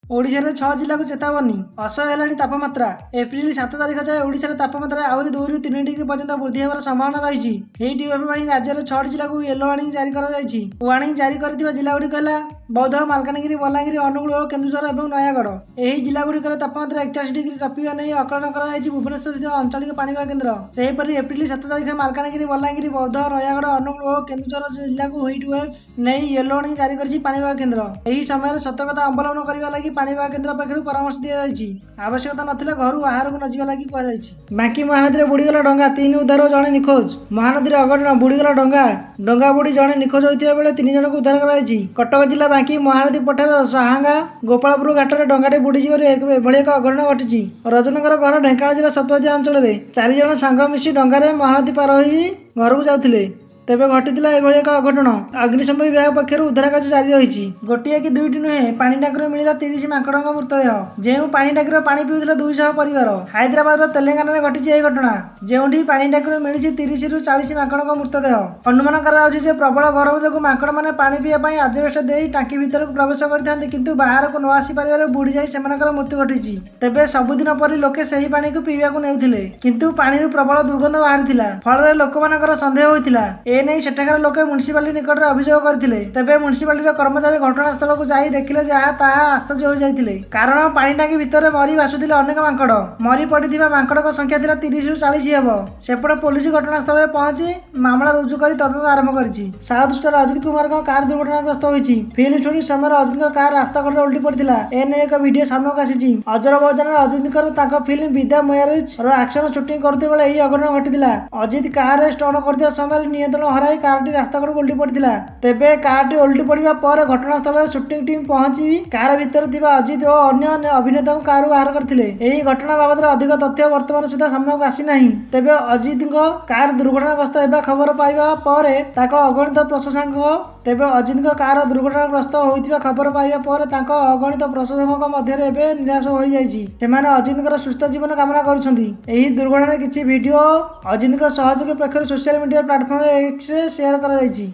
ओडिशा रे 6 जिला को चेतावनी असह्य हेलाणी तापमात्रा एप्रिल 7 तारिख जाए ओडिशा रे तापमात्रा आहुरी 2 ରୁ 3 डिग्री पर्यंत वृद्धि होबार संभावना रही। एही राज्य रे 6 जिला को येलो वार्निंग जारी करा जायछि। वार्निंग जारी करथिबा जिला गुडी कहला बौद्ध, मालकानगिरी, बलांगीर, अनुगुल और केन्दुझर और नयागढ़। एही जिला गुडी करे तापमात्रा 41 डिग्री टपिबा नै आकलन करा जायछि भुवनेश्वर स्थित आंचलिक पाणीपाग केन्द्र। सेहीपरि एप्रिल 7 तारिख मालकानगिरी, बलांगीर, बौद्ध, नयागढ़, अनुगुल और केन्दुझर जिला को हीट वेव नै येलो वार्निंग जारी करछि पाणीपाग केन्द्र। एही समय सतर्कता अवलंबन करबा लागि पाणीपाग केन्द्र पक्षरु परामर्श दिया जायछि। आवश्यकता नथिले घरु बाहर को न जिबा लागि कहै जायछि। बाकी महानदी रे बुडीगला डंगा 3 उद्धार और जणे निखोज। महानदी रे अघटन बुडीगला डंगा बुडी जणे निखोज होइतिबा बेले 3 जण को उद्धार करा जायछि। कटक जिला बाकी महानदी पठार साहांगा गोपालपुर घाट में डंगाटे बुड़ी एभली एक अघटन घटी। रजनकर घर ढेंकानाळ जिला सतपदिया अंचल में 4 जण सांग मिशी डंगारे महानदी पार हो घर को जाउथिले तेबे घटीला एभली एक अघटन। अग्निशम विभाग पक्षर उद्धार कार्य जारी रही। गोटे कि दुईटी नुहे पानी टांकी मिला 30 माकड़ मृतदेह जो पानी टांकी पानी पिउथिले 200 परिवार। हैदराबाद तेलेंगाना में घटी यह घटना जो पानी टांकी मिली 30 ରୁ 40 माकड़ मृतदेह। अनुमान कर प्रबल गरम जो माकड़ मैंने पानी पीवा आजबेस्ट दे टांकी भीतर को प्रवेश करते किंतु बाहर को न आसी पारे बुड़ी जाई सेमानकर मृत्यु घटी। तेबे सबुदिन परि लोके सही पानी को पीवा को नेउथिले किंतु पानी प्रबल दुर्गंध बाहरी फल लोक मानकर संदेह होइतिला। एने सेठाकार लोके म्युनिसिपालिटी निकट में अभियोग करथिले। तेबे म्युनिसिपालिटी कर्मचारी घटनास्थल को जाई देखिले जहाँ ताहा आश्चर्य हो जाइथिले कारण पानी टांकी भितर मरी भासुथिले अनेक माकड़। मरी पड़िथिबा माकड़ संख्या थिला 30 ରୁ 40 हेबो। सेपटे पुलिस घटनास्थल में पहुंची मामला रुजु करी तदंत आरंभ करिछि। South star Ajith Kumar car दुर्घटनाग्रस्त होइछि। फिल्म शूटिंग समय अजित कार रास्ता कड़े उल्टी पड़िथिला। एने एक वीडियो सामने आसिछि। अजर बजान अजित फिल्म विद्या मैरिज एक्शन शूटिंग करते बेले यही अघटन घटिथिला। अजित कार स्टंट करथिबा समय नियंत्रण हराई कारटी रास्ता कड़े उल्टी पड़िथिला। तेबे कारटी उल्टी पड़िबा पर घटनास्थल शूटिंग टीम पहुंची कार भितर थिबा अजित और अन्य अभिनेता को कार बाहर करथिले। एही घटना बाबद अधिक तथ्य वर्तमान सुधा सामने आसी नाही। तेबे अजित कार दुर्घटनाग्रस्त हेबा खबर पाइबा पर ताको अगणित प्रशंसक तेबे अजित कार दुर्घटनाग्रस्त होइतिबा खबर पाइबा पर ताको अगणित प्रशंसक मध्य एबे निराश हो जाइछि। सेमाने अजित सुस्थ जीवन कामना करुछन्ति। एही दुर्घटना किछि वीडियो अजित सहयोगी पक्षर सोशल मीडिया प्लेटफॉर्म एक्स रे शेयर करा जाइछि।